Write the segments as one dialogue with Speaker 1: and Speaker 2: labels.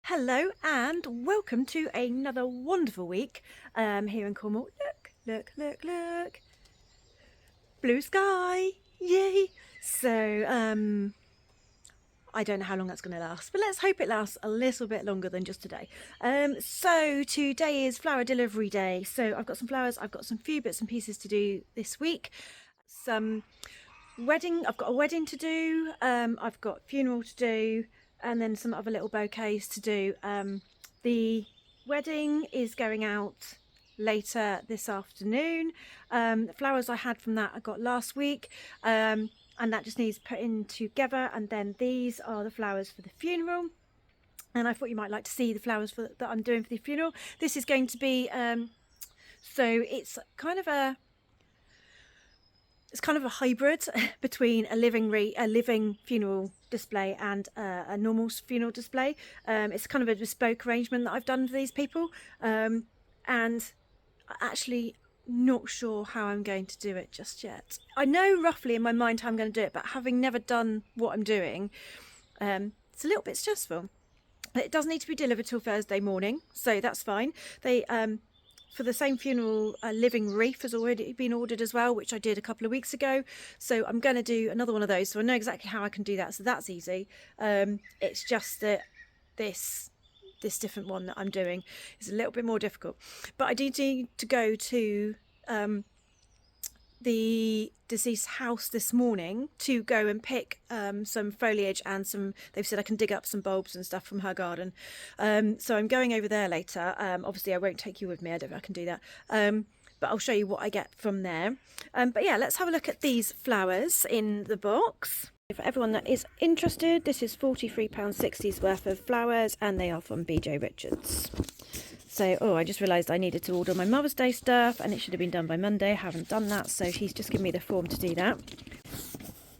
Speaker 1: Hello and welcome to another wonderful week here in Cornwall. Look. Blue sky. Yay. So, I don't know how long that's going to last, but let's hope it lasts a little bit longer than just today. So today is flower delivery day. So I've got some flowers. I've got some few bits and pieces to do this week. I've got a wedding to do. I've got funeral to do, and then some other little bouquets to do. The wedding is going out later this afternoon. The flowers I had from that I got last week, and that just needs putting together. And then these are the flowers for the funeral. And I thought you might like to see the flowers that I'm doing for the funeral. This is going to be so it's kind of a hybrid between a living funeral display and a normal funeral display. It's kind of a bespoke arrangement that I've done for these people, and I'm actually not sure how I'm going to do it just yet. I know roughly in my mind how I'm going to do it, but having never done what I'm doing, it's a little bit stressful. It does need to be delivered till Thursday morning, so that's fine. They for the same funeral, a living wreath has already been ordered as well, which I did a couple of weeks ago. So I'm going to do another one of those. So I know exactly how I can do that. So that's easy. It's just that this different one that I'm doing is a little bit more difficult. But I do need to go to the deceased house this morning to go and pick some foliage and they've said I can dig up some bulbs and stuff from her garden, so I'm going over there later. Obviously I won't take you with me, I don't know if I can do that, but I'll show you what I get from there. But yeah, let's have a look at these flowers in the box. For everyone that is interested, this is £43.60 worth of flowers, and they are from BJ Richards. So, I just realised I needed to order my Mother's Day stuff, and it should have been done by Monday. I haven't done that, so she's just given me the form to do that.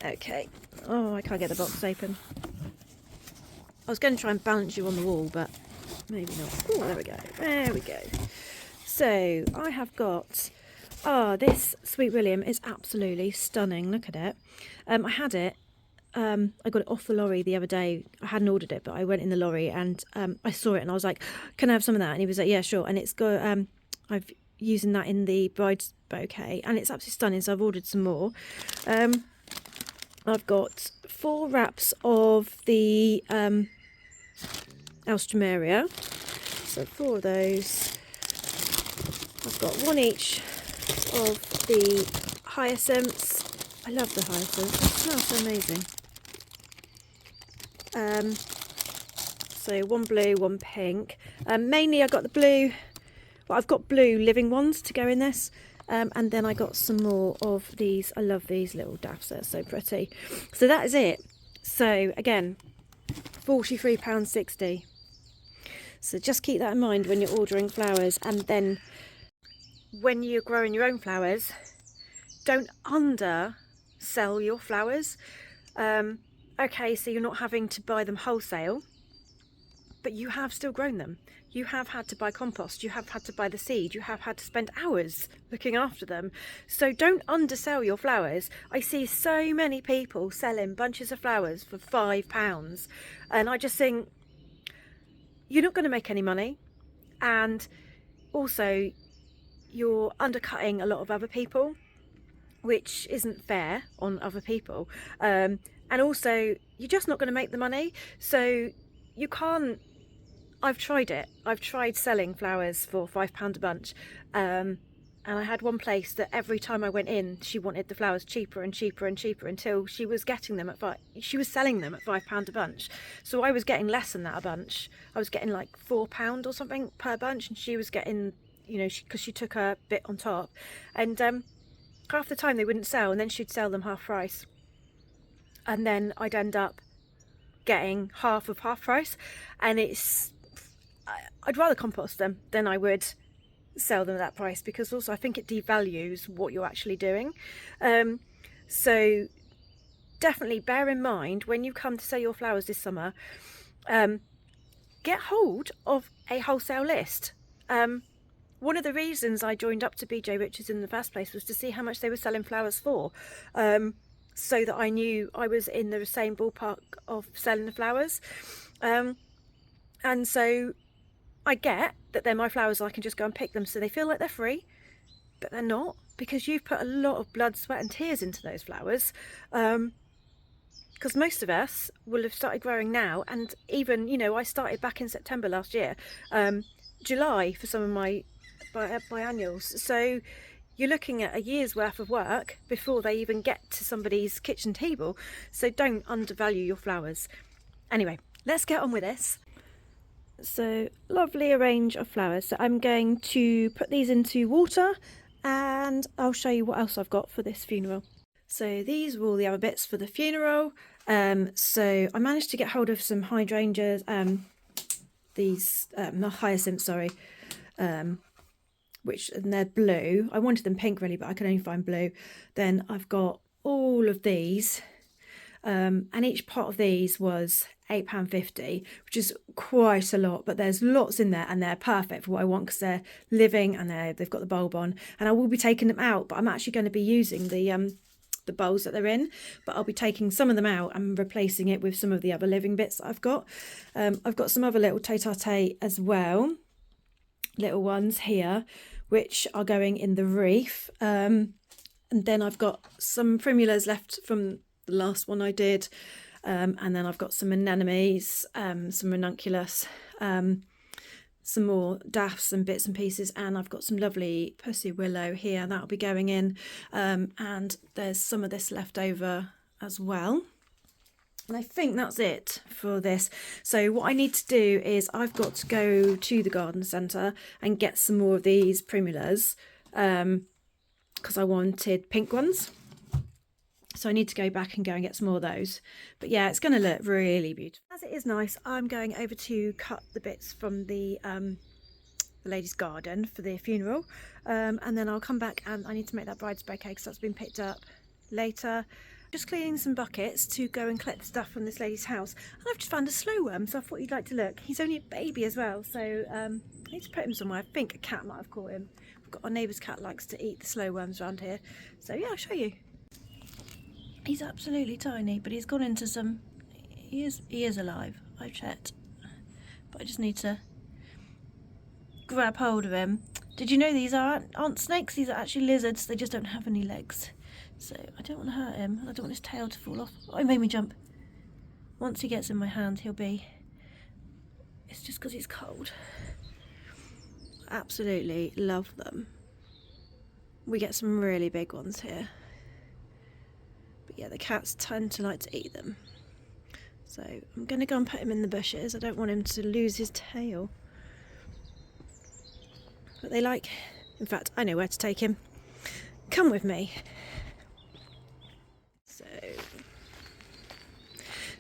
Speaker 1: Okay. Oh, I can't get the box open. I was going to try and balance you on the wall, but maybe not. Oh, there we go. There we go. So, I have got... this Sweet William is absolutely stunning. Look at it. I had it. I got it off the lorry the other day. I hadn't ordered it, but I went in the lorry and I saw it and I was like, can I have some of that? And he was like, yeah, sure. And it's got, I've using that in the bride's bouquet and it's absolutely stunning. So I've ordered some more. I've got 4 wraps of the Alstroemeria. So 4 of those. I've got 1 each of the hyacinths. I love the hyacinths. They smell so amazing. So 1 blue, 1 pink. Mainly I got the blue. Well, I've got blue living ones to go in this. And then I got some more of these. I love these little daffs. They're so pretty. So that is it. So again, £43.60. So just keep that in mind when you're ordering flowers. And then when you're growing your own flowers, don't undersell your flowers. Okay, so you're not having to buy them wholesale, but you have still grown them. You have had to buy compost, you have had to buy the seed, you have had to spend hours looking after them. So don't undersell your flowers. I see so many people selling bunches of flowers for £5, and I just think you're not going to make any money, and also you're undercutting a lot of other people, which isn't fair on other people. And also you're just not going to make the money. So you can't. I've tried it. I've tried selling flowers for £5 a bunch, and I had one place that every time I went in, she wanted the flowers cheaper and cheaper and cheaper until she was getting them at she was selling them at £5 a bunch. So I was getting less than that a bunch. I was getting like £4 or something per bunch, and she was getting, you know, because she took a bit on top, and half the time they wouldn't sell, and then she'd sell them half price, and then I'd end up getting half of half price. And I'd rather compost them than I would sell them at that price, because also I think it devalues what you're actually doing. So definitely bear in mind when you come to sell your flowers this summer, get hold of a wholesale list. One of the reasons I joined up to BJ Richards in the first place was to see how much they were selling flowers for, so that I knew I was in the same ballpark of selling the flowers. And so I get that they're my flowers, I can just go and pick them, so they feel like they're free, but they're not, because you've put a lot of blood, sweat and tears into those flowers. Because most of us will have started growing now, and even, you know, I started back in September last year, July for some of my biennials. So you're looking at a year's worth of work before they even get to somebody's kitchen table. So don't undervalue your flowers. Anyway, let's get on with this. So lovely arrange of flowers. So I'm going to put these into water and I'll show you what else I've got for this funeral. So these were all the other bits for the funeral. So I managed to get hold of some hydrangeas, these not hyacinths, sorry, which, and they're blue. I wanted them pink really, but I could only find blue. Then I've got all of these, and each pot of these was £8.50, which is quite a lot, but there's lots in there and they're perfect for what I want because they're living and they've got the bulb on. And I will be taking them out, but I'm actually going to be using the bowls that they're in, but I'll be taking some of them out and replacing it with some of the other living bits that I've got. I've got some other little tete-a-tete as well, little ones here, which are going in the wreath. And then I've got some primulas left from the last one I did. And then I've got some anemones, some ranunculus, some more daffs and bits and pieces, and I've got some lovely pussy willow here that'll be going in, and there's some of this left over as well. And I think that's it for this. So what I need to do is I've got to go to the garden centre and get some more of these primulas, because I wanted pink ones. So I need to go back and go and get some more of those. But yeah, it's going to look really beautiful. As it is nice, I'm going over to cut the bits from the lady's garden for the funeral. And then I'll come back and I need to make that bride's bouquet because that's been picked up later. Just cleaning some buckets to go and collect the stuff from this lady's house. And I've just found a slow worm, so I thought you'd like to look. He's only a baby as well, so I need to put him somewhere. I think a cat might have caught him. We've got our neighbour's cat likes to eat the slow worms around here. So yeah, I'll show you. He's absolutely tiny, but he's gone into some... He is alive, I've checked. But I just need to grab hold of him. Did you know these aren't snakes? These are actually lizards. They just don't have any legs. So I don't want to hurt him. I don't want his tail to fall off. Oh, he made me jump. Once he gets in my hand, he'll be... It's just because he's cold. Absolutely love them. We get some really big ones here. Yeah, the cats tend to like to eat them. So I'm going to go and put him in the bushes. I don't want him to lose his tail. But they like... In fact, I know where to take him. Come with me.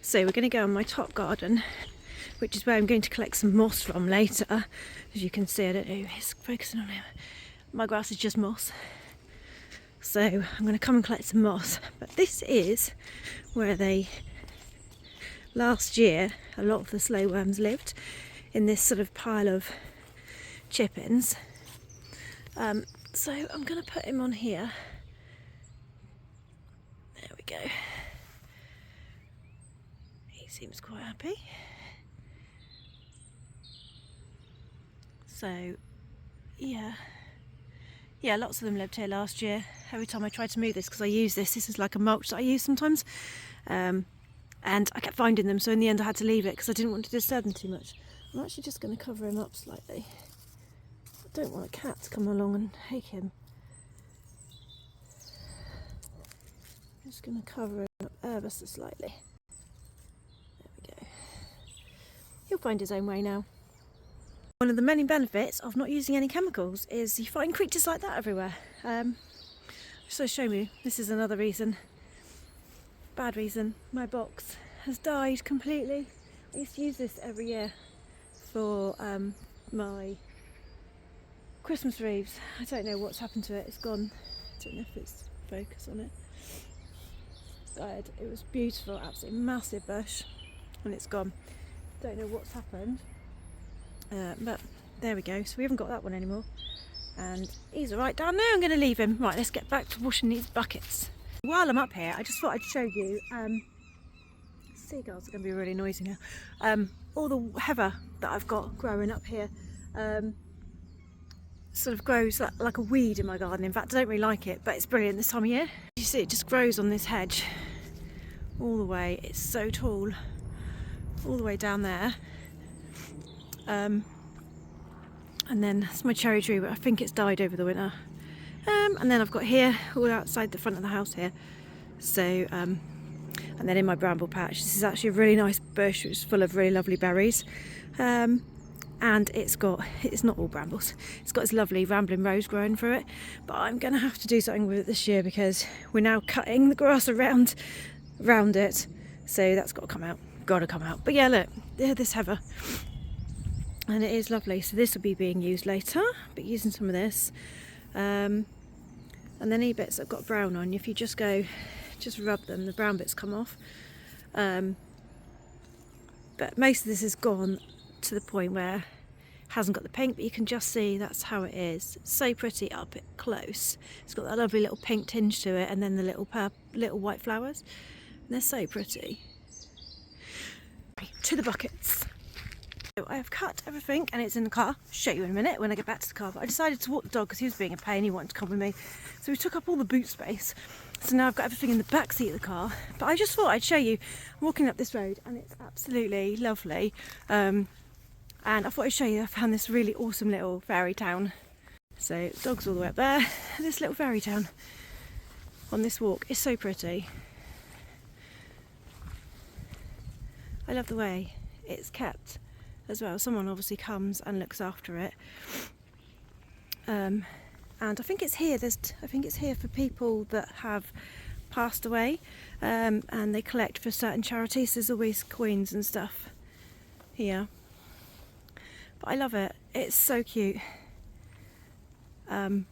Speaker 1: So we're going to go on my top garden, which is where I'm going to collect some moss from later. As you can see, I don't know who's focusing on him. My grass is just moss. So I'm going to come and collect some moss. But this is where last year, a lot of the slow worms lived, in this sort of pile of chippings. So I'm going to put him on here. There we go. He seems quite happy. So, yeah. Yeah, lots of them lived here last year. Every time I tried to move this, because I use this is like a mulch that I use sometimes, and I kept finding them, so in the end I had to leave it because I didn't want to disturb them too much. I'm actually just going to cover him up slightly. I don't want a cat to come along and take him. I'm just going to cover him up ever so slightly. There we go. He'll find his own way now. One of the many benefits of not using any chemicals is you find creatures like that everywhere. So show you, this is another reason, bad reason, my box has died completely. I used to use this every year for my Christmas wreaths. I don't know what's happened to it, it's gone. I don't know if it's focus on it. Died. It was beautiful, absolutely massive bush, and it's gone. Don't know what's happened. But there we go, so we haven't got that one anymore, and he's alright down there. I'm going to leave him. Right, let's get back to washing these buckets. While I'm up here, I just thought I'd show you, seagulls are going to be really noisy now, all the heather that I've got growing up here sort of grows like a weed in my garden. In fact, I don't really like it, but it's brilliant this time of year. You see it just grows on this hedge all the way. It's so tall, all the way down there. And then that's my cherry tree, but I think it's died over the winter. And then I've got here, all outside the front of the house here. So, and then in my bramble patch, this is actually a really nice bush, which is full of really lovely berries. And it's not all brambles, it's got this lovely rambling rose growing through it, but I'm going to have to do something with it this year because we're now cutting the grass around it, so that's got to come out, but yeah, look, this heather, and it is lovely. So this will be being used later, but using some of this, and then any bits that have got brown on, if you just rub them, the brown bits come off, but most of this is gone to the point where it hasn't got the pink, but you can just see that's how it is. It's so pretty up close. It's got that lovely little pink tinge to it, and then the little white flowers. And they're so pretty. To the buckets. So I have cut everything and it's in the car. I'll show you in a minute when I get back to the car, but I decided to walk the dog because he was being a pain. He wanted to come with me, so we took up all the boot space. So now I've got everything in the back seat of the car, but I just thought I'd show you. I'm walking up this road and it's absolutely lovely, and I thought I'd show you. I found this really awesome little fairy town. So dog's all the way up there. This little fairy town on this walk is so pretty. I love the way it's kept as well. Someone obviously comes and looks after it, and I think it's here. I think it's here for people that have passed away, and they collect for certain charities. There's always coins and stuff here, but I love it. It's so cute, and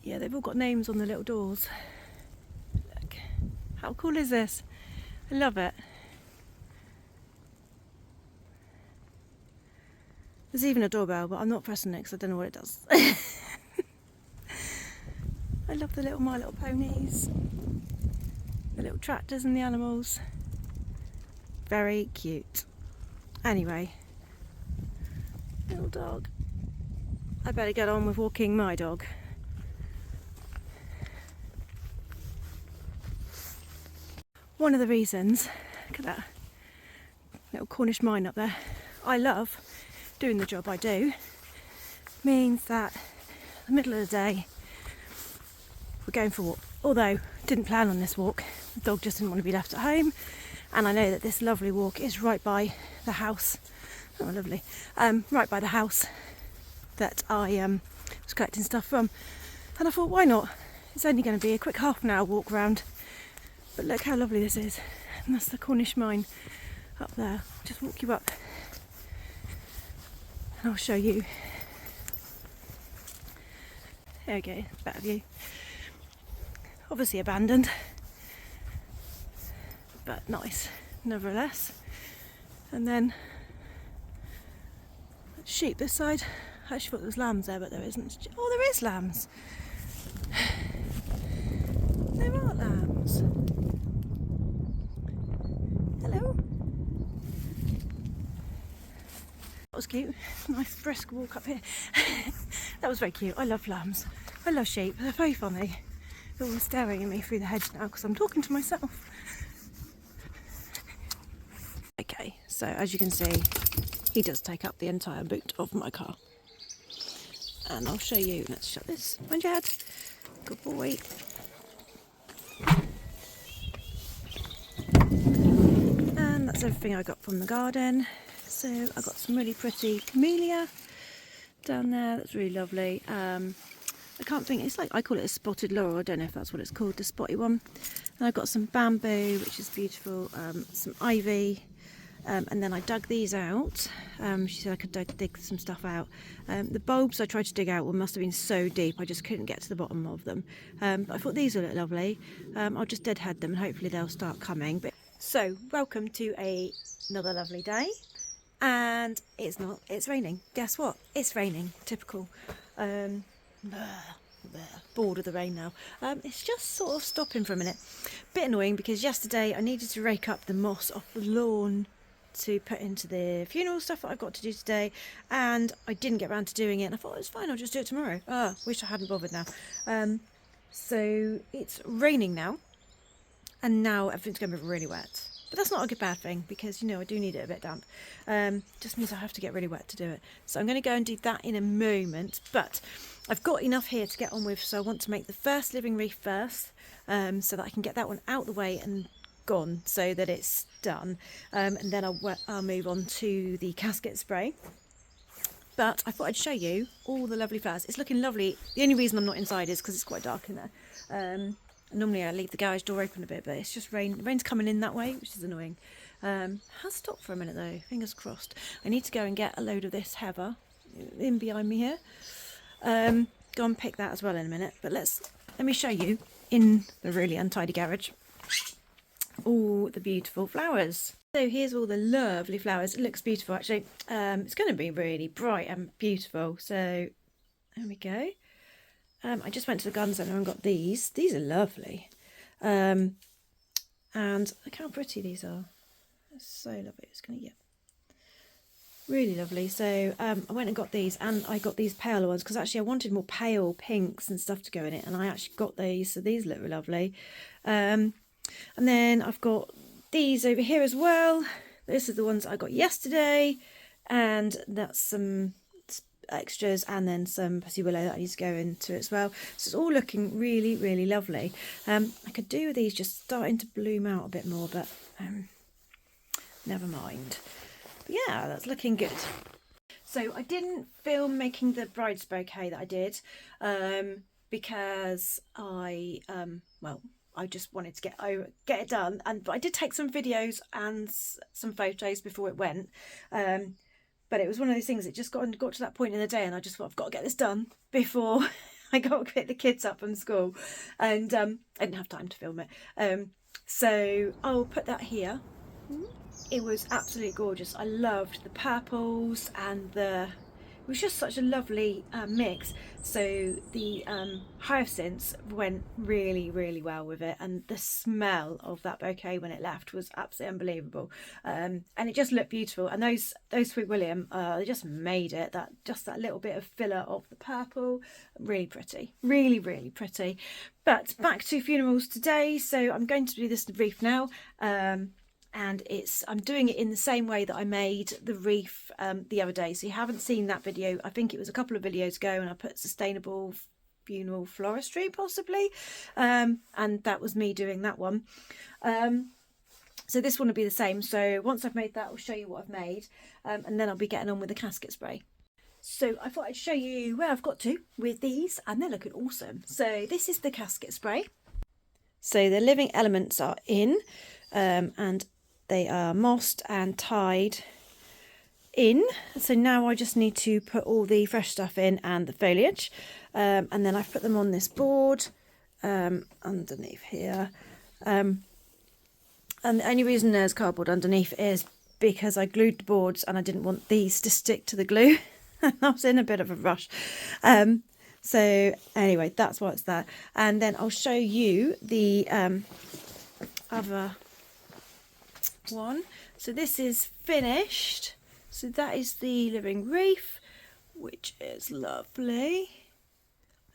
Speaker 1: yeah, they've all got names on the little doors. Look, how cool is this? I love it. There's even a doorbell, but I'm not pressing it because I don't know what it does. I love the little My Little Ponies, the little tractors and the animals. Very cute. Anyway, little dog. I better get on with walking my dog. One of the reasons, look at that little Cornish mine up there, I love doing the job I do, means that in the middle of the day we're going for a walk. Although didn't plan on this walk, the dog just didn't want to be left at home, and I know that this lovely walk is right by the house. Oh, lovely! Right by the house that I was collecting stuff from, and I thought, why not? It's only going to be a quick half an hour walk round. But look how lovely this is, and that's the Cornish mine up there. I'll just walk you up and I'll show you. There we go, better view. Obviously abandoned, but nice nevertheless. And then sheep this side. I actually thought there was lambs there, but there isn't. Oh, there is lambs. There are lambs. Hello. That was cute. Nice brisk walk up here. That was very cute. I love lambs. I love sheep. They're very funny. They're all staring at me through the hedge now because I'm talking to myself. Okay, so as you can see, he does take up the entire boot of my car. And I'll show you. Let's shut this. Mind your head. Good boy. And that's everything I got from the garden. So I got some really pretty camellia down there. That's really lovely. I can't think, it's like, I call it a spotted laurel. I don't know if that's what it's called, the spotty one. And I've got some bamboo, which is beautiful, some ivy, and then I dug these out. She said I could dig some stuff out. The bulbs I tried to dig out must have been so deep I just couldn't get to the bottom of them. But I thought these would look lovely. I'll just deadhead them and hopefully they'll start coming. So welcome to another lovely day, and it's raining. Guess what? It's raining. Typical. bored of the rain now. It's just sort of stopping for a minute. Bit annoying because yesterday I needed to rake up the moss off the lawn to put into the funeral stuff that I've got to do today, and I didn't get around to doing it, and I thought it's fine, I'll just do it tomorrow. Wish I hadn't bothered now. So it's raining now, and now everything's going to be really wet. But that's not a good bad thing, because, you know, I do need it a bit damp. Just means I have to get really wet to do it. So I'm going to go and do that in a moment. But I've got enough here to get on with, so I want to make the first living wreath first, so that I can get that one out the way and gone, so that it's done. And then I'll move on to the casket spray. But I thought I'd show you all the lovely flowers. It's looking lovely. The only reason I'm not inside is because it's quite dark in there. Normally I leave the garage door open a bit, but it's just rain. The rain's coming in that way, which is annoying. Has stopped for a minute though, fingers crossed. I need to go and get a load of this heather in behind me here. Go and pick that as well in a minute. But let me show you in the really untidy garage all the beautiful flowers. So here's all the lovely flowers. It looks beautiful actually. It's going to be really bright and beautiful. So there we go. I just went to the garden centre and got these. These are lovely. And look how pretty these are. They're so lovely. It's going to, yeah. Really lovely. So I went and got these, and I got these paler ones because actually I wanted more pale pinks and stuff to go in it, and I actually got these. So these look lovely. And then I've got these over here as well. These are the ones I got yesterday, and that's some extras, and then some pussy willow that I need to go into as well. So it's all looking really, really lovely. I could do with these just starting to bloom out a bit more, but never mind. But yeah, that's looking good. So I didn't film making the bride's bouquet that I did because I just wanted to get it done, but I did take some videos and some photos before it went. But it was one of those things, it just got to that point in the day, and I just thought, I've got to get this done before I got to pick the kids up from school. And I didn't have time to film it. So I'll put that here. It was absolutely gorgeous. I loved the purples, and it was just such a lovely mix. So the hyacinths went really, really well with it, and the smell of that bouquet when it left was absolutely unbelievable. And it just looked beautiful. And those Sweet William, they just made it. That little bit of filler of the purple, really pretty, really, really pretty. But back to funerals today. So I'm going to do this wreath now. And I'm doing it in the same way that I made the wreath the other day. So you haven't seen that video. I think it was a couple of videos ago, and I put sustainable funeral floristry possibly, and that was me doing that one. So this one will be the same. So once I've made that, I'll show you what I've made, and then I'll be getting on with the casket spray. So I thought I'd show you where I've got to with these, and they're looking awesome. So this is the casket spray. So the living elements are in, and they are mossed and tied in. So now I just need to put all the fresh stuff in and the foliage. And then I've put them on this board underneath here. And the only reason there's cardboard underneath is because I glued the boards and I didn't want these to stick to the glue. I was in a bit of a rush. So anyway, that's why it's there. And then I'll show you the other one. So this is finished. So that is the living wreath, which is lovely.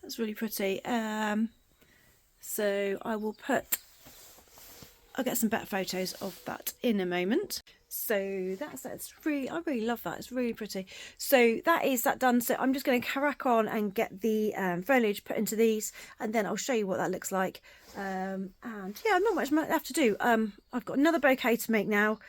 Speaker 1: That's really pretty. So I'll get some better photos of that in a moment. So I really love that. It's really pretty. So that is that done. So I'm just going to crack on and get the foliage put into these, and then I'll show you what that looks like. And yeah, not much left to do. I've got another bouquet to make now.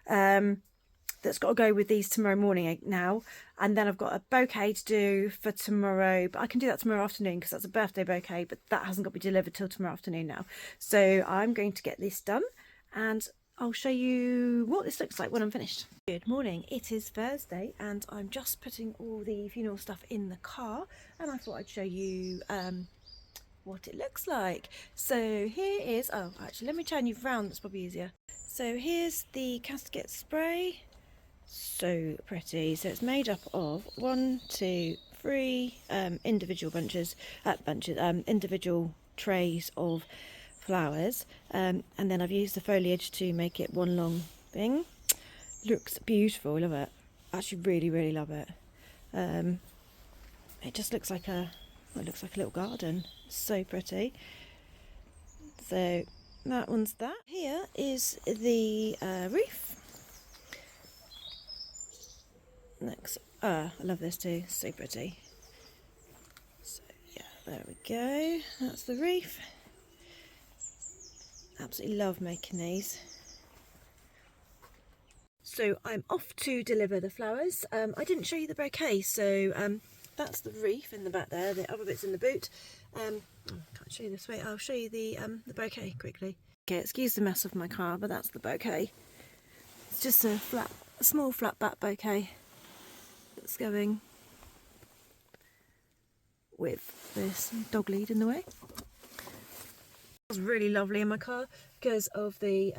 Speaker 1: That's got to go with these tomorrow morning now, and then I've got a bouquet to do for tomorrow, but I can do that tomorrow afternoon because that's a birthday bouquet, but that hasn't got to be delivered till tomorrow afternoon now. So I'm going to get this done, and I'll show you what this looks like when I'm finished. Good morning, it is Thursday, and I'm just putting all the funeral stuff in the car, and I thought I'd show you what it looks like. So here is, actually let me turn you round, that's probably easier. So here's the casket spray. So pretty. So it's made up of 1, 2, 3 individual individual trays of flowers, and then I've used the foliage to make it one long thing. Looks beautiful. Love it. Actually really love it. It just looks like a little garden. So pretty. So that one's that. Here is the wreath. Next, I love this too. So pretty. So yeah, there we go. That's the wreath. Absolutely love making these. So I'm off to deliver the flowers. I didn't show you the bouquet, so that's the wreath in the back there. The other bit's in the boot. I can't show you this way. I'll show you the bouquet quickly. Okay, excuse the mess of my car, but that's the bouquet. It's just a small flat back bouquet that's going with this dog lead in the way. It was really lovely in my car because of the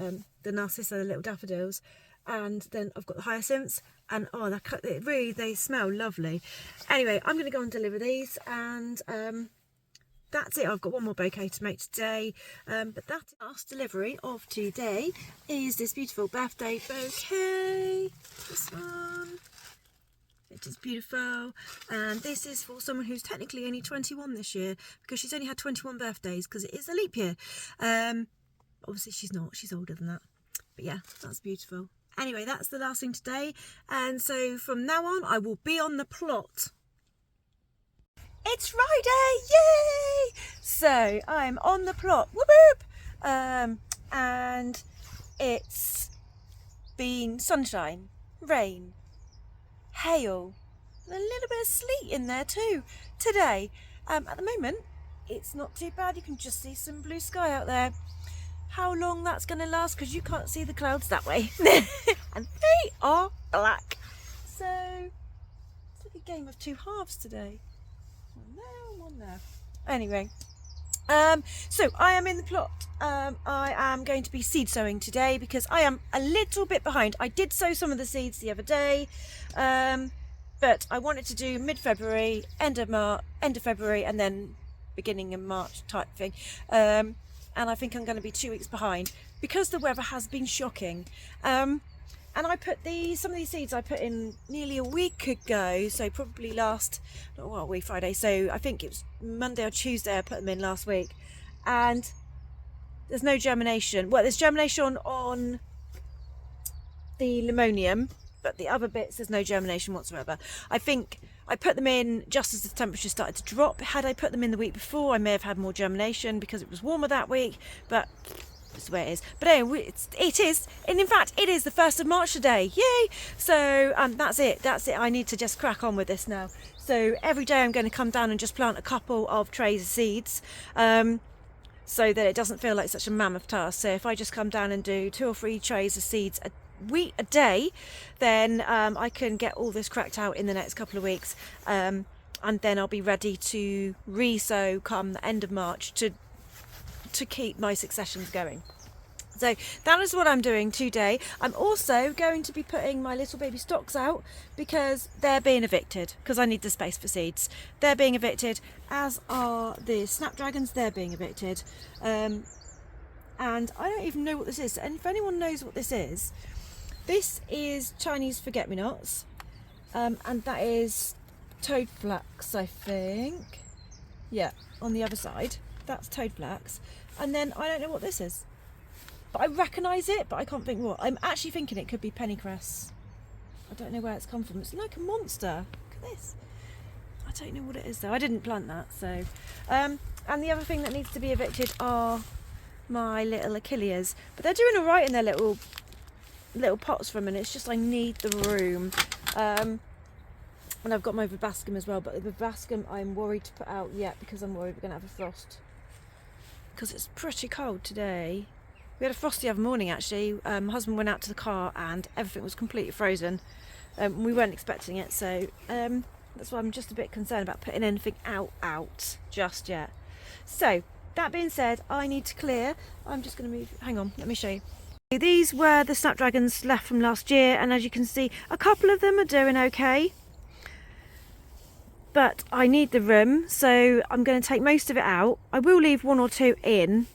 Speaker 1: narcissa, the little daffodils, and then I've got the hyacinths, and oh, they smell lovely. Anyway, I'm going to go and deliver these, and that's it. I've got one more bouquet to make today, but that last delivery of today is this beautiful birthday bouquet. This one. It is beautiful, and this is for someone who's technically only 21 this year, because she's only had 21 birthdays because it is a leap year. Obviously she's not, she's older than that, but yeah, that's beautiful. Anyway, that's the last thing today, and so from now on I will be on the plot. It's Friday, yay! So I'm on the plot, whoop whoop, and it's been sunshine, rain, hail, and a little bit of sleet in there too today. At the moment it's not too bad. You can just see some blue sky out there. How long that's going to last, because you can't see the clouds that way and they are black, so it's like a game of two halves today. One there, one there. Anyway, so I am in the plot. I am going to be seed sowing today because I am a little bit behind. I did sow some of the seeds the other day, but I wanted to do mid-February, end of February, and then beginning of March type thing. And I think I'm going to be 2 weeks behind because the weather has been shocking. And I put some of these seeds I put in nearly a week ago, so probably Friday, so I think it was Monday or Tuesday I put them in last week, and there's no germination. Well, there's germination on the limonium, but the other bits there's no germination whatsoever. I think I put them in just as the temperature started to drop. Had I put them in the week before, I may have had more germination because it was warmer that week, but that's the way it is. But anyway, it is, and in fact it is the 1st of March today, yay! So that's it, I need to just crack on with this now. So every day I'm going to come down and just plant a couple of trays of seeds, so that it doesn't feel like such a mammoth task. So if I just come down and do 2 or 3 trays of seeds a day, then I can get all this cracked out in the next couple of weeks, and then I'll be ready to re-sow come the end of March to keep my successions going. So that is what I'm doing today. I'm also going to be putting my little baby stocks out because they're being evicted, because I need the space for seeds. They're being evicted, as are the snapdragons. They're being evicted, and I don't even know what this is. And if anyone knows what this is Chinese forget-me-nots, and that is toadflax, I think. Yeah, on the other side, that's toadflax. And then I don't know what this is, but I recognise it, but I can't think what. I'm actually thinking it could be pennycress. I don't know where it's come from. It's like a monster. Look at this. I don't know what it is though. I didn't plant that. So, and the other thing that needs to be evicted are my little Achilleas, but they're doing all right in their little pots for a minute. It's just I need the room. And I've got my Vibascum as well, but the Vibascum I'm worried to put out yet because I'm worried we're going to have a frost, because it's pretty cold today. We had a frost the other morning actually. My husband went out to the car and everything was completely frozen. We weren't expecting it, so that's why I'm just a bit concerned about putting anything out just yet. So that being said, I need to clear. I'm just going to move. Hang on, let me show you. These were the snapdragons left from last year, and as you can see, a couple of them are doing okay. but I need the room, so I'm going to take most of it out. I will leave 1 or 2 in,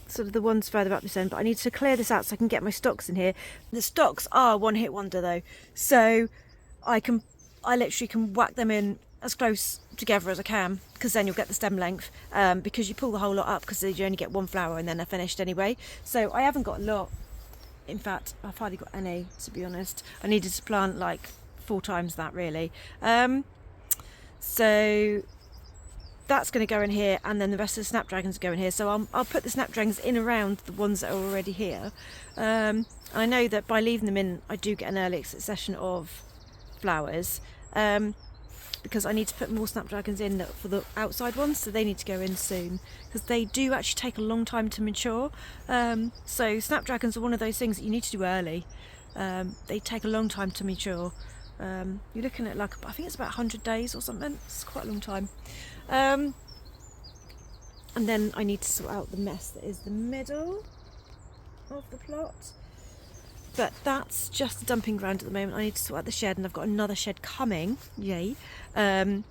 Speaker 1: sort of the ones further up this end, but I need to clear this out so I can get my stocks in here. The stocks are one hit wonder though, so I literally can whack them in as close together as I can, because then you'll get the stem length, because you pull the whole lot up because you only get 1 flower and then they're finished anyway. So I haven't got a lot. In fact, I've hardly got any, to be honest. I needed to plant like 4 times that really. So that's going to go in here, and then the rest of the snapdragons go in here. So I'll put the snapdragons in around the ones that are already here. I know that by leaving them in, I do get an early succession of flowers, because I need to put more snapdragons in for the outside ones, so they need to go in soon, because they do actually take a long time to mature. So snapdragons are one of those things that you need to do early. They take a long time to mature. You're looking at like, I think it's about 100 days or something. It's quite a long time. And then I need to sort out the mess that is the middle of the plot. But that's just the dumping ground at the moment. I need to sort out the shed, and I've got another shed coming, yay. But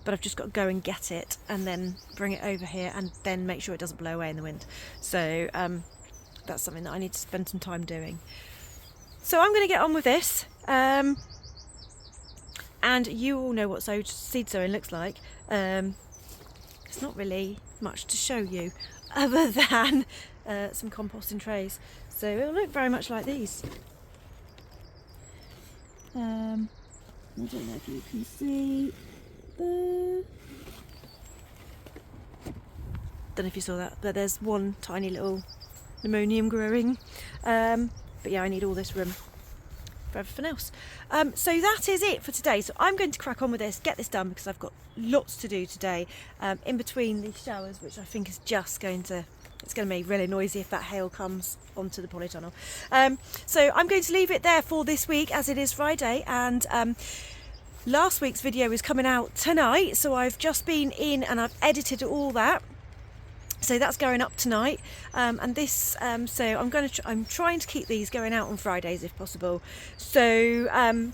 Speaker 1: I've just got to go and get it and then bring it over here and then make sure it doesn't blow away in the wind. So that's something that I need to spend some time doing. So I'm going to get on with this. And you all know what seed sowing looks like. It's not really much to show you other than some composting trays. So it'll look very much like these. I don't know if you can see the... Don't know if you saw that, but there's one tiny little pneumonium growing. But yeah, I need all this room for everything else. So that is it for today. So I'm going to crack on with this, get this done, because I've got lots to do today, in between these showers, which I think is just going to... It's going to be really noisy if that hail comes onto the polytunnel. So I'm going to leave it there for this week, as it is Friday, and last week's video is coming out tonight, so I've just been in and I've edited all that. So that's going up tonight, and this. So I'm trying to keep these going out on Fridays if possible. So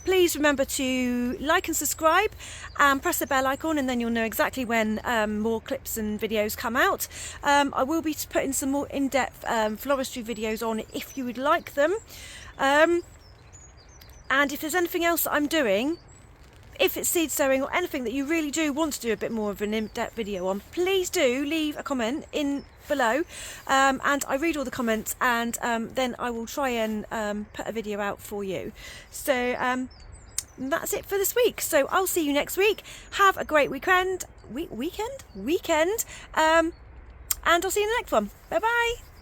Speaker 1: please remember to like and subscribe, and press the bell icon, and then you'll know exactly when more clips and videos come out. I will be putting some more in-depth floristry videos on if you would like them. And if there's anything else that I'm doing, if it's seed sowing or anything that you really do want to do a bit more of an in-depth video on, please do leave a comment in below, and I read all the comments, and then I will try and put a video out for you. So that's it for this week. So I'll see you next week. Have a great weekend, and I'll see you in the next one. Bye bye.